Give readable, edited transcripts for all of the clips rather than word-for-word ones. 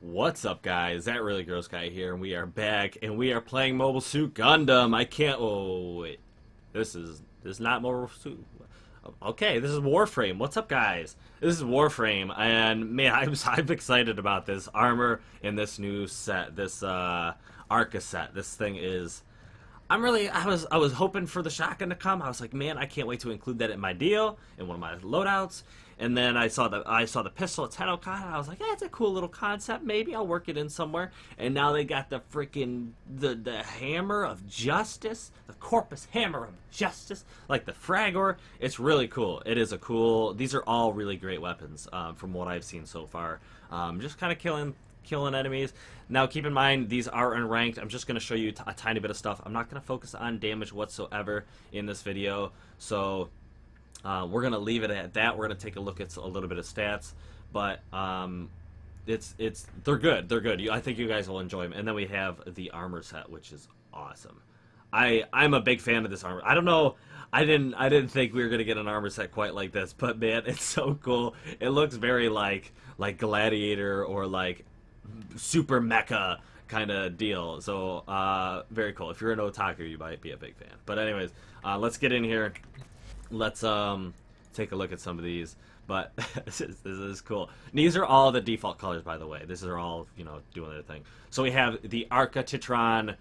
What's up, guys? That really gross guy here, and we are back, and we are playing Mobile Suit Gundam. I can't. Oh wait, this is not Mobile Suit. Okay, this is Warframe. What's up, guys? This is Warframe, and man, I'm excited about this armor in this new set, this Arca set. This thing is. I was hoping for the shotgun to come. I was like, man, I can't wait to include that in my deal, in one of my loadouts. And then I saw the pistol at 10 Okada, and I was like, yeah, it's a cool little concept. Maybe I'll work it in somewhere. And now they got the freaking the hammer of justice, the Corpus Hammer of Justice, like the Fragor. It's really cool. It is a cool. These are all really great weapons from what I've seen so far. Just kind of killing enemies. Now keep in mind, these are unranked. I'm just going to show you a tiny bit of stuff. I'm not going to focus on damage whatsoever in this video, so we're going to leave it at that. We're going to take a look at a little bit of stats, but they're good. I think you guys will enjoy them. And then we have the armor set, which is awesome. I'm a big fan of this armor. I don't know, I didn't think we were gonna get an armor set quite like this, but man, it's so cool. It looks very like Gladiator or like super mecha kind of deal. So very cool. If you're an otaku, you might be a big fan. But anyways, let's get in here. Let's take a look at some of these. But this is cool. These are all the default colors, by the way. These are all, doing their thing. So we have the Arca Triton,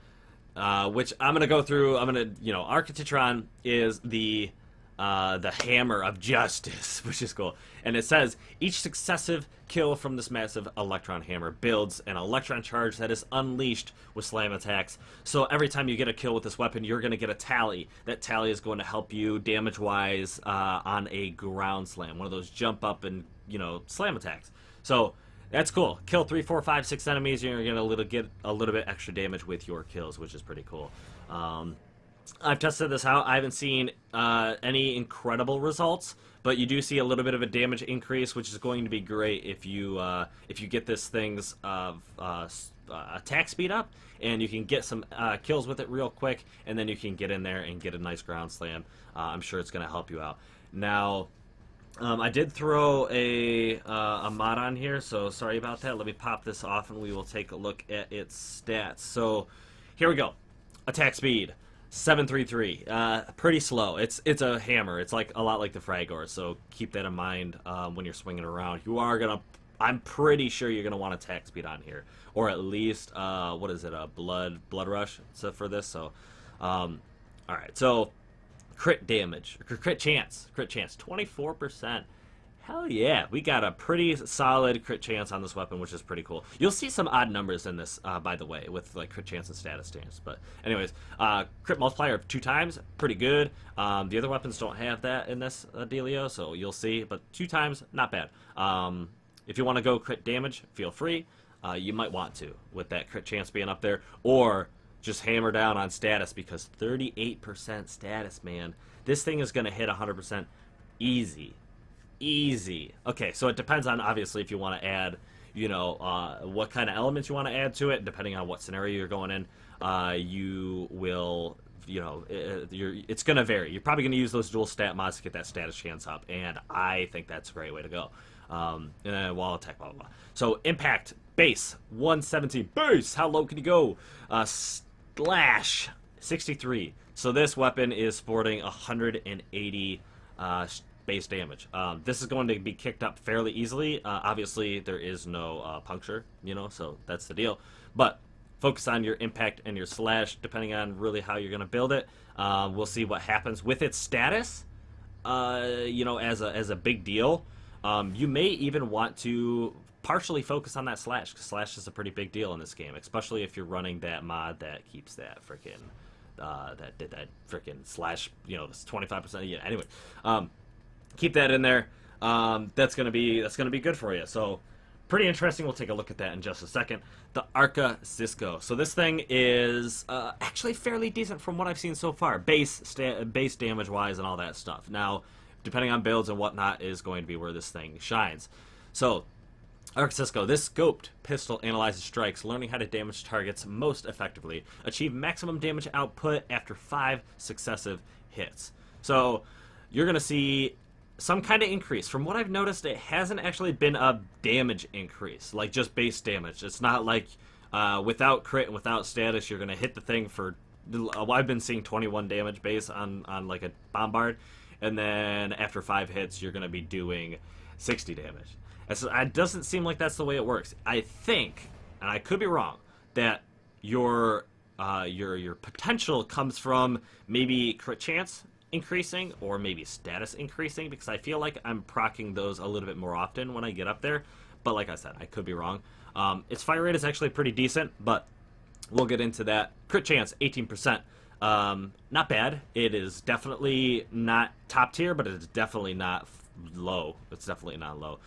which I'm gonna go through. Arca Triton is the hammer of justice, which is cool. And it says each successive kill from this massive electron hammer builds an electron charge that is unleashed with slam attacks. So every time you get a kill with this weapon, you're going to get a tally. That tally is going to help you damage-wise on a ground slam, one of those jump up and slam attacks. So that's cool. Kill 3, 4, 5, 6 enemies, you're going to get a little bit extra damage with your kills, which is pretty cool. I've tested this out. I haven't seen any incredible results, but you do see a little bit of a damage increase, which is going to be great if you get this thing's attack speed up, and you can get some kills with it real quick, and then you can get in there and get a nice ground slam. I'm sure it's going to help you out. Now, I did throw a mod on here, so sorry about that. Let me pop this off, and we will take a look at its stats. So here we go. Attack speed. 733, pretty slow. It's a hammer. It's like a lot like the Fragor, so keep that in mind when you're swinging around. I'm pretty sure you're gonna want attack speed on here, or at least what is it? A blood rush. So for this, so all right. So crit damage, crit chance, 24%. Hell yeah, we got a pretty solid crit chance on this weapon, which is pretty cool. You'll see some odd numbers in this, by the way, with like crit chance and status chance. But anyways, crit multiplier of 2 times, pretty good. The other weapons don't have that in this dealio, so you'll see. But 2 times, not bad. If you want to go crit damage, feel free. You might want to, with that crit chance being up there, or just hammer down on status, because 38% status, man. This thing is going to hit 100% easy. Okay, so it depends on, obviously, if you want to add, what kind of elements you want to add to it. Depending on what scenario you're going in, you will, it's going to vary. You're probably going to use those dual stat mods to get that status chance up, and I think that's a great way to go. And then wall attack, blah, blah, blah. So impact, base, 117, base, how low can you go? Slash, 63. So this weapon is sporting 180 base damage. This is going to be kicked up fairly easily. Obviously, there is no puncture, so that's the deal. But focus on your impact and your slash, depending on really how you're going to build it. We'll see what happens with its status, as a big deal. You may even want to partially focus on that slash, because slash is a pretty big deal in this game, especially if you're running that mod that keeps that freaking, that did that freaking slash, 25%. Yeah, anyway. Keep that in there. That's gonna be good for you. So pretty interesting. We'll take a look at that in just a second. The Arca Scisco. So this thing is actually fairly decent from what I've seen so far. Base damage wise and all that stuff. Now, depending on builds and whatnot, is going to be where this thing shines. So Arca Scisco. This scoped pistol analyzes strikes, learning how to damage targets most effectively. Achieve maximum damage output after 5 successive hits. So you're gonna see some kind of increase. From what I've noticed, it hasn't actually been a damage increase, like just base damage. It's not like without crit and without status, you're going to hit the thing for... I've been seeing 21 damage base on like a bombard, and then after 5 hits, you're going to be doing 60 damage. It doesn't seem like that's the way it works. I think, and I could be wrong, that your potential comes from maybe crit chance increasing or maybe status increasing, because I feel like I'm proccing those a little bit more often when I get up there. But like I said, I could be wrong. Its fire rate is actually pretty decent, but we'll get into that. Crit chance, 18%. Not bad. It is definitely not top tier, but it's definitely not low. It's definitely not low.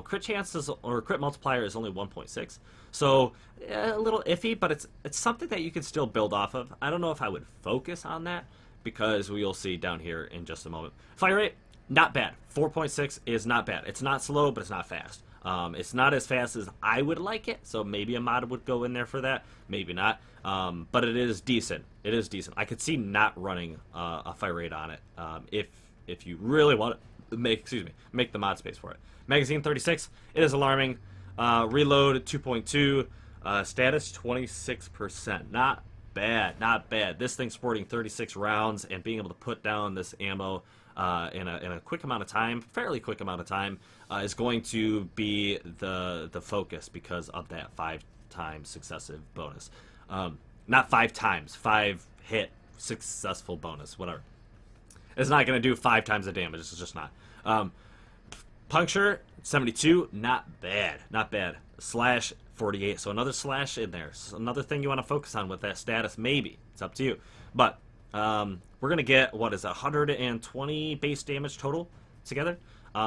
Crit chances or crit multiplier is only 1.6, so a little iffy, but it's something that you can still build off of. I don't know if I would focus on that, because we'll see down here in just a moment. Fire rate, not bad. 4.6 is not bad. It's not slow, but it's not fast. It's not as fast as I would like it, so maybe a mod would go in there for that. Maybe not. But it is decent. It is decent. I could see not running a fire rate on it if you really want to make the mod space for it. Magazine 36. It is alarming. Reload 2.2. Status 26%. Not bad, not bad. This thing sporting 36 rounds and being able to put down this ammo in a quick amount of time, fairly quick amount of time, is going to be the focus because of that 5 times successive bonus. Not 5 times, 5 hit successful bonus, whatever. It's not going to do 5 times the damage. It's just not. Puncture 72, not bad, not bad. Slash 48, so another slash in there. So another thing you want to focus on with that status, maybe. It's up to you. But we're going to get, what is it, 120 base damage total together.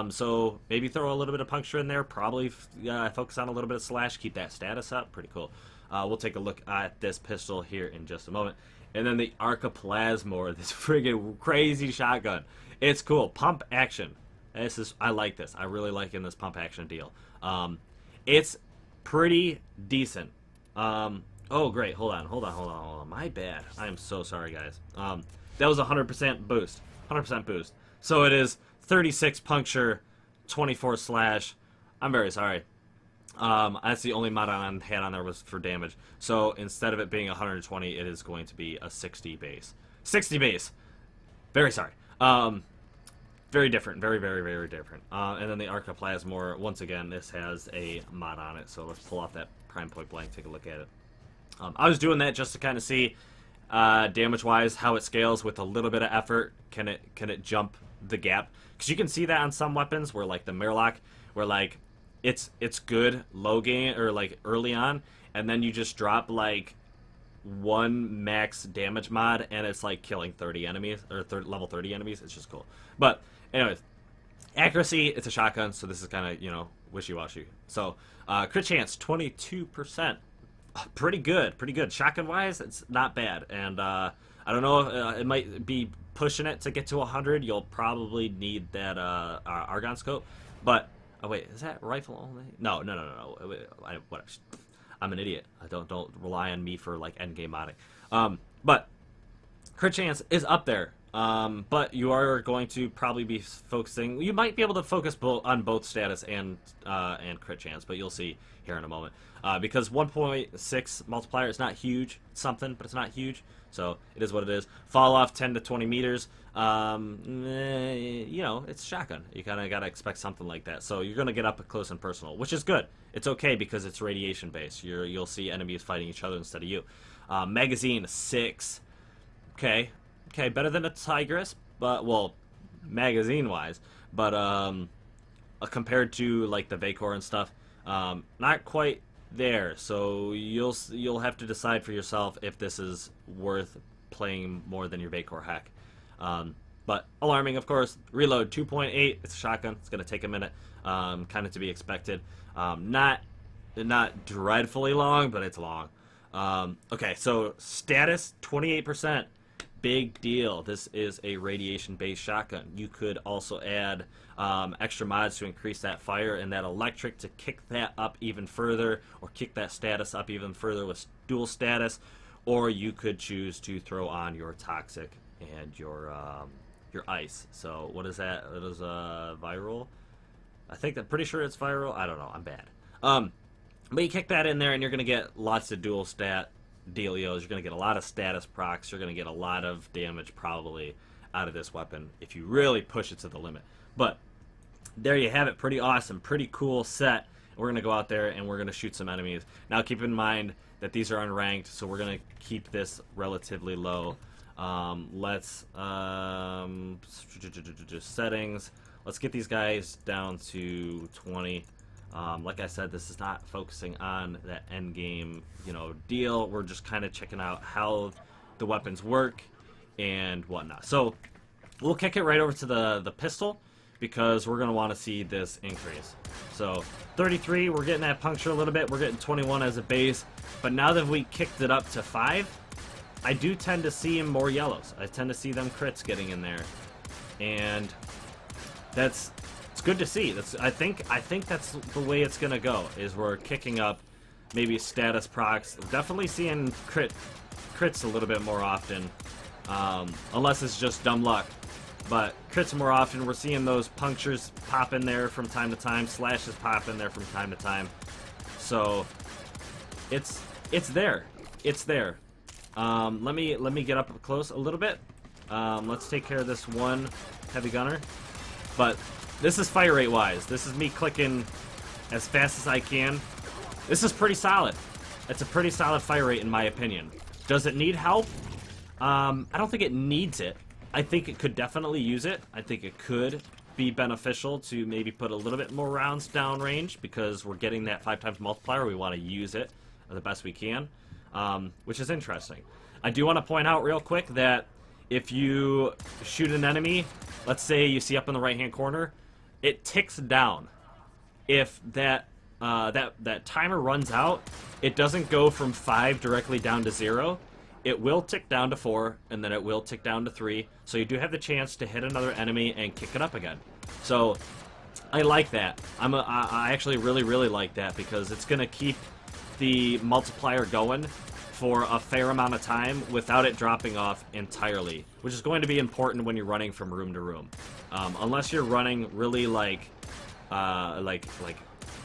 So maybe throw a little bit of puncture in there. Probably focus on a little bit of slash. Keep that status up. Pretty cool. We'll take a look at this pistol here in just a moment. And then the Arca Plasmor, this friggin' crazy shotgun. It's cool. Pump action. I like this. I really like in this pump action deal. It's pretty decent. Oh, great. Hold on. My bad. I am so sorry, guys. That was 100% boost. 100% boost. So it is 36 puncture, 24 slash. I'm very sorry. That's the only mod I had on there was for damage. So instead of it being 120, it is going to be a 60 base. 60 base. Very sorry. Very different. Very, very, very different. And then the Arca Plasmor, once again, this has a mod on it. So let's pull off that prime point blank, take a look at it. I was doing that just to kind of see damage-wise how it scales with a little bit of effort. Can it jump the gap? Because you can see that on some weapons where, like the Mirlock, where like it's good low gain or like early on, and then you just drop like 1 max damage mod and it's like killing 30 enemies or level 30 enemies. It's just cool. But anyways, accuracy, it's a shotgun, so this is kind of, you know, wishy-washy. So crit chance 22%. Pretty good. Shotgun wise, it's not bad. And I don't know, it might be pushing it to get to 100. You'll probably need that argon scope. But oh wait, is that rifle only? No. Whatever. I'm an idiot. Don't rely on me for like end game modding. But crit chance is up there. But you are going to probably be focusing. You might be able to focus on both status and crit chance, but you'll see here in a moment. Because 1.6 multiplier is not huge. It's something, but it's not huge. So it is what it is. Fall off 10 to 20 meters. You know, it's shotgun. You kind of got to expect something like that. So you're going to get up close and personal, which is good. It's okay because it's radiation based. You'll see enemies fighting each other instead of you. Magazine 6. Okay, better than a Tigress, but well, magazine wise, but compared to like the Vacor and stuff, not quite there. So you'll have to decide for yourself if this is worth playing more than your Vacor hack. But alarming, of course. Reload 2.8. It's a shotgun. It's gonna take a minute, kind of to be expected. Not dreadfully long, but it's long. Okay, so status 28%. Big deal. This is a radiation-based shotgun. You could also add extra mods to increase that fire and that electric to kick that up even further, or kick that status up even further with dual status, or you could choose to throw on your toxic and your your ice. So what is that? It is viral. I think that pretty sure it's viral. I don't know. I'm bad. But you kick that in there, and you're gonna get lots of dual stat dealios. You're gonna get a lot of status procs. You're gonna get a lot of damage probably out of this weapon if you really push it to the limit. But there you have it. Pretty awesome. Pretty cool set. We're going to go out there and we're going to shoot some enemies. Now keep in mind that these are unranked, so we're going to keep this relatively low. Let's settings. Let's get these guys down to 20. Like I said, this is not focusing on that end game, deal. We're just kind of checking out how the weapons work and whatnot. So we'll kick it right over to the pistol, because we're going to want to see this increase. So 33, we're getting that puncture a little bit. We're getting 21 as a base. But now that we kicked it up to 5, I do tend to see more yellows. I tend to see them crits getting in there. And it's good to see. I think that's the way it's going to go, is we're kicking up maybe status procs. Definitely seeing crits a little bit more often, unless it's just dumb luck. But crits more often. We're seeing those punctures pop in there from time to time. Slashes pop in there from time to time. So it's there. It's there. Let me get up close a little bit. Let's take care of this one heavy gunner. But this is fire rate wise. This is me clicking as fast as I can. This is pretty solid. It's a pretty solid fire rate in my opinion. Does it need help? I don't think it needs it. I think it could definitely use it. I think it could be beneficial to maybe put a little bit more rounds downrange, because we're getting that 5 times multiplier. We want to use it the best we can, which is interesting. I do want to point out real quick that if you shoot an enemy, let's say you see up in the right-hand corner, it ticks down. If that timer runs out, it doesn't go from 5 directly down to 0. It will tick down to 4, and then it will tick down to 3. So you do have the chance to hit another enemy and kick it up again. So I like that. I actually really, really like that, because it's going to keep the multiplier going for a fair amount of time without it dropping off entirely, which is going to be important when you're running from room to room. Unless you're running really like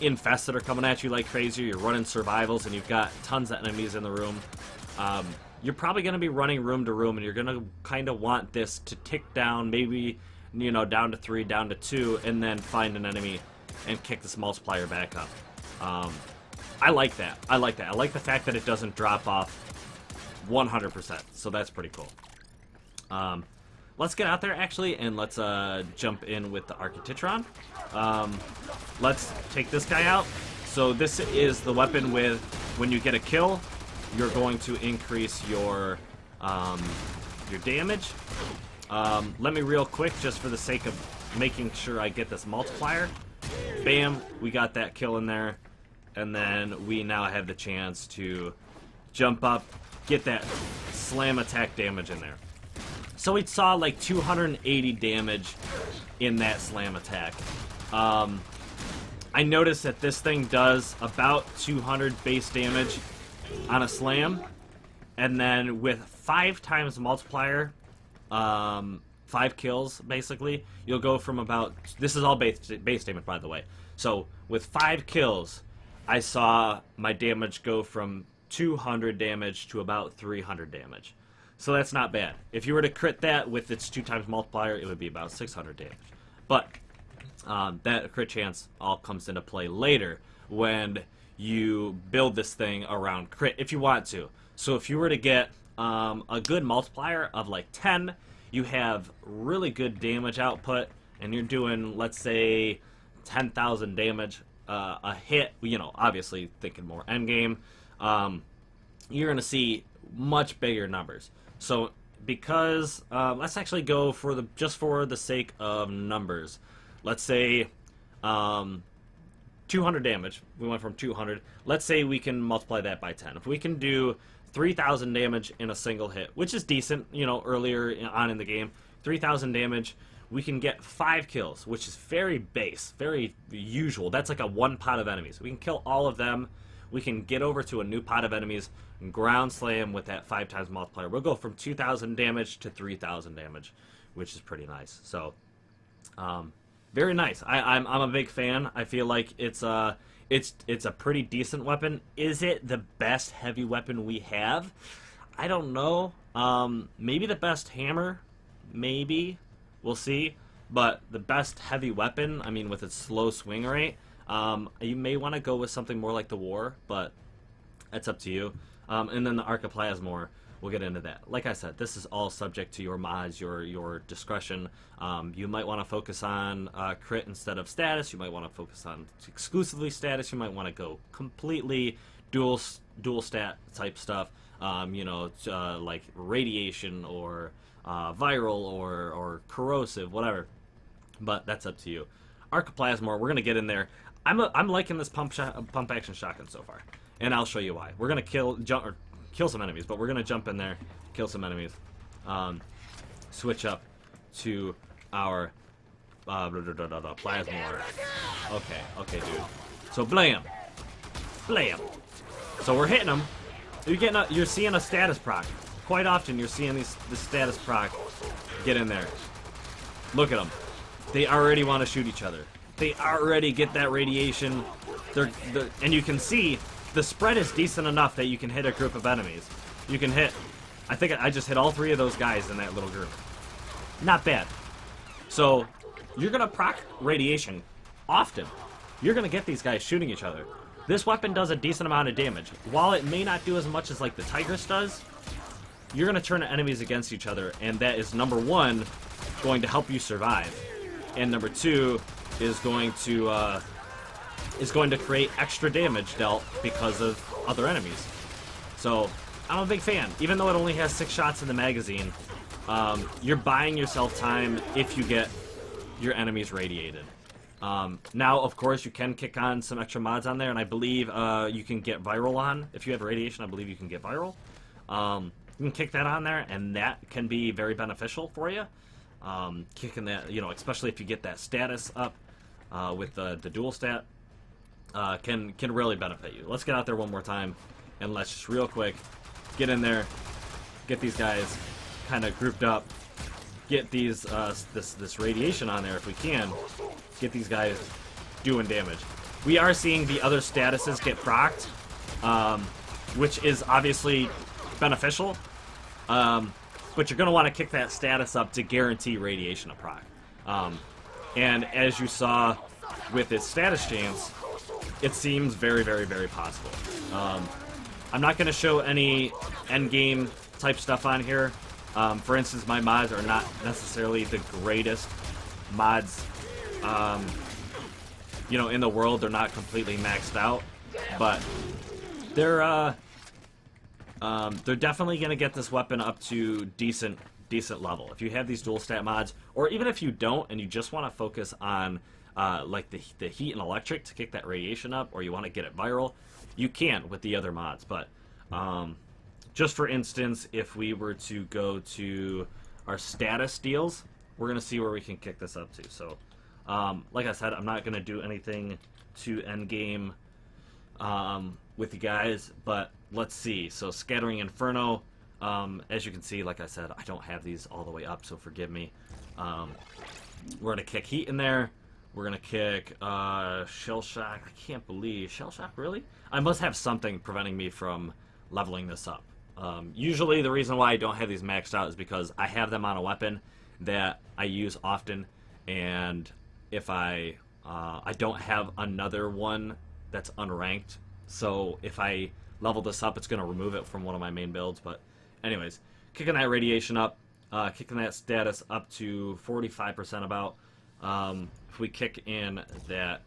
infests that are coming at you like crazy, or you're running survivals and you've got tons of enemies in the room. You're probably going to be running room to room, and you're going to kind of want this to tick down, maybe, down to 3, down to 2, and then find an enemy and kick this multiplier back up. I like that. I like that. I like the fact that it doesn't drop off 100%, so that's pretty cool. Let's get out there, actually, and let's jump in with the Arca Triton. Let's take this guy out. So this is the weapon with, when you get a kill, you're going to increase your damage. Let me real quick, just for the sake of making sure I get this multiplier. Bam, we got that kill in there. And then we now have the chance to jump up, get that slam attack damage in there. So we saw like 280 damage in that slam attack. I noticed that this thing does about 200 base damage on a slam, and then with 5 times multiplier, 5 kills basically, you'll go from about, this is all base damage by the way, so with 5 kills I saw my damage go from 200 damage to about 300 damage. So that's not bad. If you were to crit that with its 2 times multiplier, it would be about 600 damage. But that crit chance all comes into play later when you build this thing around crit, if you want to. So if you were to get a good multiplier of like 10, you have really good damage output, and you're doing, let's say, 10,000 damage a hit, obviously thinking more endgame, you're going to see much bigger numbers. So because, let's actually go for just for the sake of numbers. Let's say 200 damage. We went from 200. Let's say we can multiply that by 10. If we can do 3,000 damage in a single hit, which is decent, earlier on in the game, 3,000 damage, we can get 5 kills, which is very base, very usual. That's like a 1 pot of enemies. We can kill all of them. We can get over to a new pot of enemies and ground slam with that 5 times multiplier. We'll go from 2,000 damage to 3,000 damage, which is pretty nice. So, very nice. I'm a big fan. I feel like it's a pretty decent weapon. Is it the best heavy weapon we have? I don't know. Maybe the best hammer. Maybe. We'll see. But the best heavy weapon, I mean, with its slow swing rate, you may want to go with something more like the War, but that's up to you. And then the Arca Plasmor, we'll get into that. Like I said, this is all subject to your mods, your discretion. You might want to focus on crit instead of status. You might want to focus on exclusively status. You might want to go completely dual stat type stuff. Like radiation or viral or corrosive, whatever. But that's up to you. Arca Plasmor, we're gonna get in there. I'm liking this pump action shotgun so far, and I'll show you why. We're gonna kill some enemies, but we're gonna jump in there, kill some enemies, switch up to our Plasmor. Okay, dude. So blam. So we're hitting them. You're seeing a status proc. Quite often you're seeing this status proc get in there. Look at them. They already want to shoot each other. They already get that radiation. And you can see the spread is decent enough that you can hit a group of enemies. You can hit, I think I just hit all 3 of those guys in that little group. Not bad. So you're going to proc radiation often. You're going to get these guys shooting each other. This weapon does a decent amount of damage. While it may not do as much as like the Tigress does, you're going to turn enemies against each other, and that is, number 1, going to help you survive. And number 2 is going to create extra damage dealt because of other enemies. So I'm a big fan. Even though it only has 6 shots in the magazine, you're buying yourself time if you get your enemies radiated. Now, of course, you can kick on some extra mods on there, and I believe you can get viral on. If you have radiation, I believe you can get viral. You can kick that on there, and that can be very beneficial for you. Kicking that, especially if you get that status up with the dual stat, can really benefit you. Let's get out there one more time, and let's just real quick get in there, get these guys kind of grouped up, get these this radiation on there if we can, get these guys doing damage. We are seeing the other statuses get procced, which is obviously beneficial. But you're going to want to kick that status up to guarantee radiation of proc. And as you saw with its status chance, it seems very, very, very possible. I'm not going to show any endgame type stuff on here. For instance, my mods are not necessarily the greatest mods, in the world. They're not completely maxed out, but they're definitely going to get this weapon up to decent level. If you have these dual stat mods, or even if you don't and you just want to focus on like the heat and electric to kick that radiation up, or you want to get it viral, you can with the other mods. But just for instance, if we were to go to our status deals, we're going to see where we can kick this up to. So like I said, I'm not going to do anything to endgame with you guys, but let's see. So Scattering Inferno, as you can see, like I said, I don't have these all the way up, so forgive me. We're going to kick heat in there. We're going to kick Shell Shock. I can't believe Shell Shock, really? I must have something preventing me from leveling this up. Usually the reason why I don't have these maxed out is because I have them on a weapon that I use often, and if I don't have another one that's unranked, so if I level this up, it's going to remove it from one of my main builds. But anyways, kicking that radiation up, kicking that status up to 45% about. If we kick in that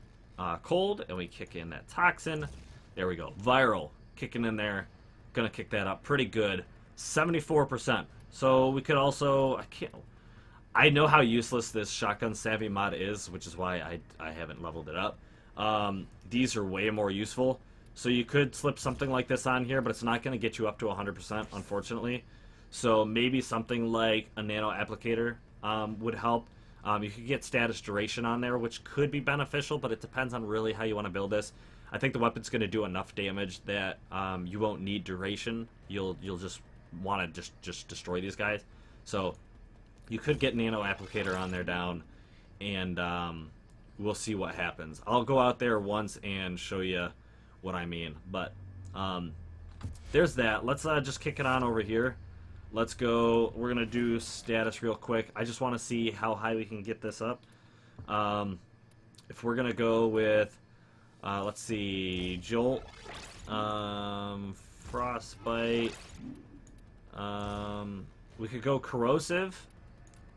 cold and we kick in that toxin, there we go. Viral, kicking in there, gonna kick that up pretty good, 74%. So we could also, I know how useless this shotgun savvy mod is, which is why I haven't leveled it up. These are way more useful. So you could slip something like this on here, but it's not going to get you up to 100%, unfortunately. So maybe something like a nano applicator would help. You could get status duration on there, which could be beneficial, but it depends on really how you want to build this. I think the weapon's going to do enough damage that you won't need duration. You'll just want to just destroy these guys. So You could get Nano Applicator on there down, and we'll see what happens. I'll go out there once and show you what I mean. But there's that. Let's just kick it on over here. Let's go. We're going to do status real quick. I just want to see how high we can get this up. If we're going to go with, let's see, Jolt, Frostbite, we could go Corrosive.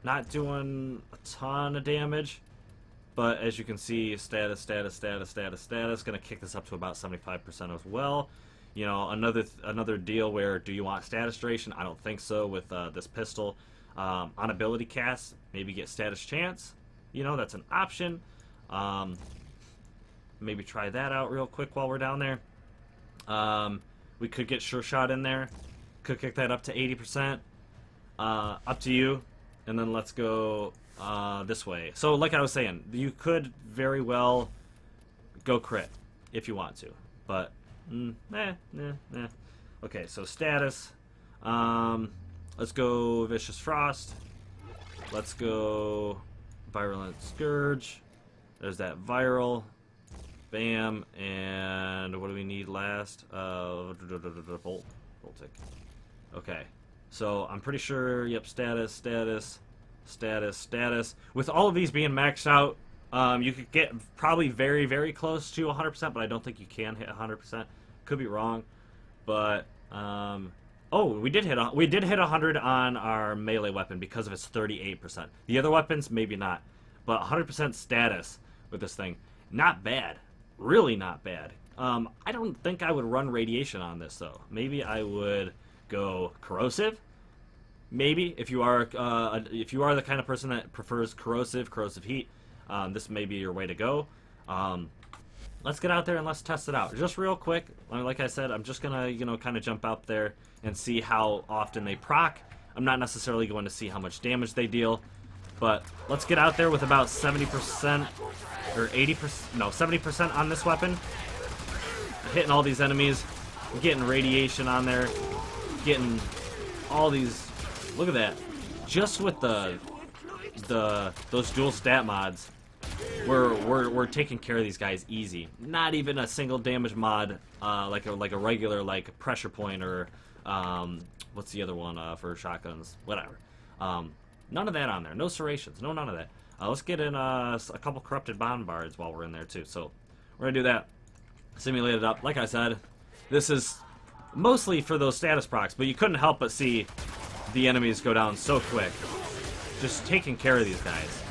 Not doing a ton of damage, but as you can see, status, going to kick this up to about 75% as well. You know, another deal where, do you want status duration? I don't think so with this pistol. On ability cast, maybe get status chance. You know, that's an option. Maybe try that out real quick while we're down there. We could get Sure Shot in there. Could kick that up to 80%. Up to you. And then let's go this way. So like I was saying, you could very well go crit if you want to. But, Okay, so status. Let's go Vicious Frost. Let's go Virulent Scourge. There's that Viral. Bam. And what do we need last? Voltic. Okay. So I'm pretty sure, yep, status. With all of these being maxed out, you could get probably very, very close to 100%, but I don't think you can hit 100%. Could be wrong, but oh, we did hit 100 on our melee weapon because of its 38%. The other weapons, maybe not, but 100% status with this thing, not bad, really not bad. I don't think I would run radiation on this though. Maybe I would go corrosive. Maybe if you are the kind of person that prefers corrosive heat, this may be your way to go. Let's get out there and let's test it out just real quick. Like I said, I'm just gonna kind of jump up there and see how often they proc. I'm not necessarily going to see how much damage they deal, but let's get out there with about 70% or 80%, no, 70% on this weapon. Hitting all these enemies, getting radiation on there, getting all these. Look at that. Just with those dual stat mods, we're taking care of these guys easy. Not even a single damage mod, like a regular like pressure point or what's the other one for shotguns? Whatever. None of that on there. No serrations. No, none of that. Let's get in a couple corrupted bombards while we're in there too. So we're gonna do that. Simulate it up. Like I said, this is mostly for those status procs, but you couldn't help but see the enemies go down so quick. Just taking care of these guys.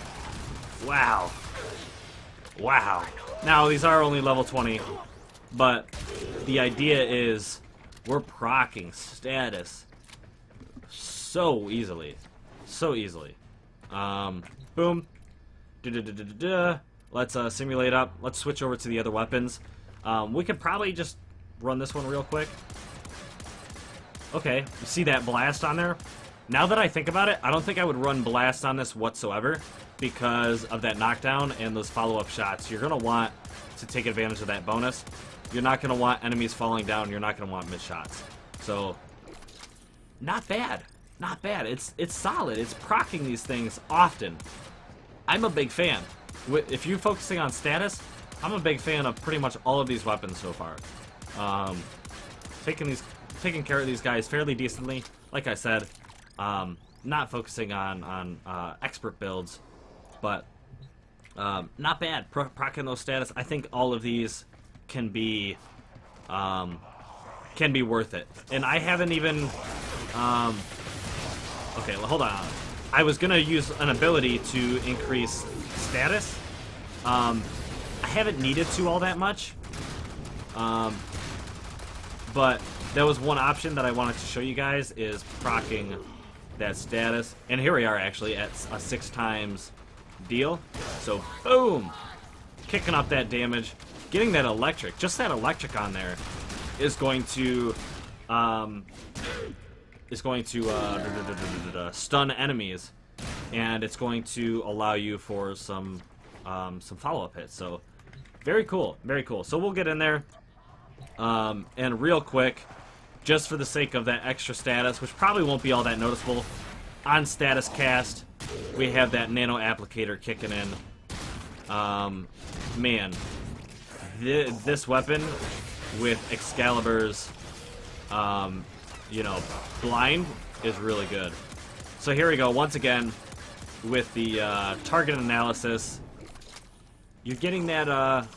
Wow. Wow. Now, these are only level 20, but the idea is we're proccing status so easily. So easily. Boom. Let's simulate up. Let's switch over to the other weapons. We could probably just run this one real quick. Okay, you see that blast on there? Now that I think about it, I don't think I would run blast on this whatsoever because of that knockdown and those follow-up shots. You're going to want to take advantage of that bonus. You're not going to want enemies falling down. You're not going to want missed shots. So, not bad. Not bad. It's solid. It's proccing these things often. I'm a big fan. If you're focusing on status, I'm a big fan of pretty much all of these weapons so far. Taking care of these guys fairly decently. Like I said, not focusing on expert builds, but not bad. Proccing those status. I think all of these can be worth it. And I haven't even. Okay, well, hold on. I was gonna use an ability to increase status. I haven't needed to all that much. But that was one option that I wanted to show you guys, is proccing that status. And here we are actually at a 6 times deal. So boom, kicking up that damage, getting that electric. Just that electric on there is going to stun enemies, and it's going to allow you for some follow-up hits. So very cool, very cool. So we'll get in there. And real quick, just for the sake of that extra status, which probably won't be all that noticeable, on status cast, we have that nano applicator kicking in. Man, this weapon with Excalibur's, you know, blind is really good. So here we go, once again, with the target analysis. You're getting that,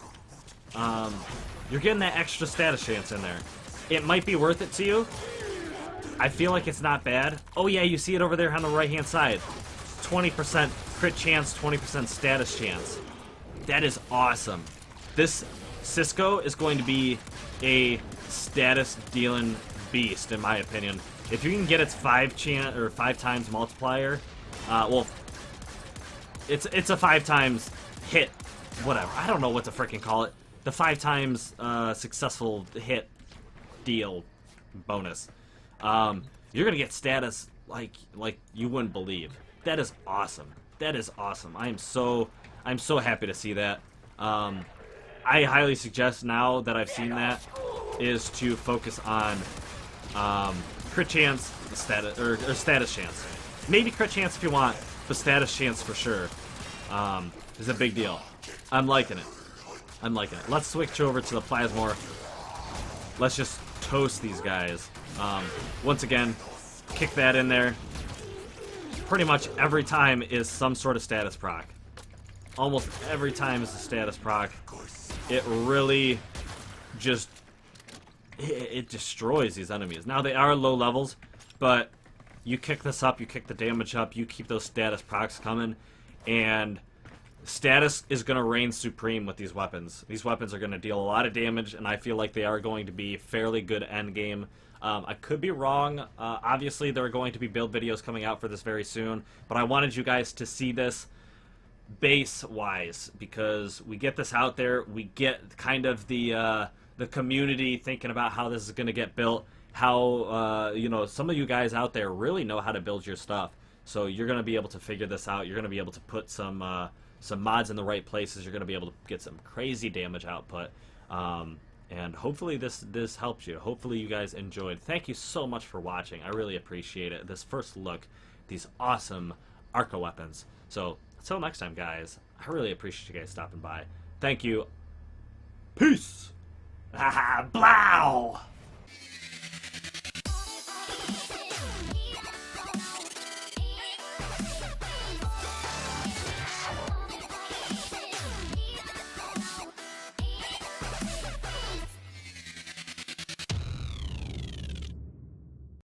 you're getting that extra status chance in there. It might be worth it to you. I feel like it's not bad. Oh yeah, you see it over there on the right-hand side. 20% crit chance, 20% status chance. That is awesome. This Scisco is going to be a status-dealing beast, in my opinion. If you can get its 5 times multiplier, well, it's a 5 times hit, whatever. I don't know what to freaking call it. The 5 times successful hit deal bonus. You're gonna get status like you wouldn't believe. That is awesome. That is awesome. I'm so happy to see that. I highly suggest, now that I've seen that, is to focus on crit chance, status or status chance. Maybe crit chance if you want, but status chance for sure is a big deal. I'm liking it. I'm liking it. Let's switch over to the Plasmor. Let's just toast these guys. Once again, kick that in there. Pretty much every time is some sort of status proc. Almost every time is a status proc. It really just... It destroys these enemies. Now, they are low levels, but you kick this up, you kick the damage up, you keep those status procs coming, and status is going to reign supreme with these weapons. These weapons are going to deal a lot of damage, and I feel like they are going to be fairly good endgame. I could be wrong. Obviously, there are going to be build videos coming out for this very soon, but I wanted you guys to see this base-wise, because we get this out there, we get kind of the community thinking about how this is going to get built, how, you know, some of you guys out there really know how to build your stuff, so you're going to be able to figure this out. You're going to be able to put some mods in the right places. You're going to be able to get some crazy damage output. And hopefully this helps you. Hopefully you guys enjoyed. Thank you so much for watching. I really appreciate it. This first look, these awesome Arca weapons. So until next time, guys, I really appreciate you guys stopping by. Thank you. Peace. Blow.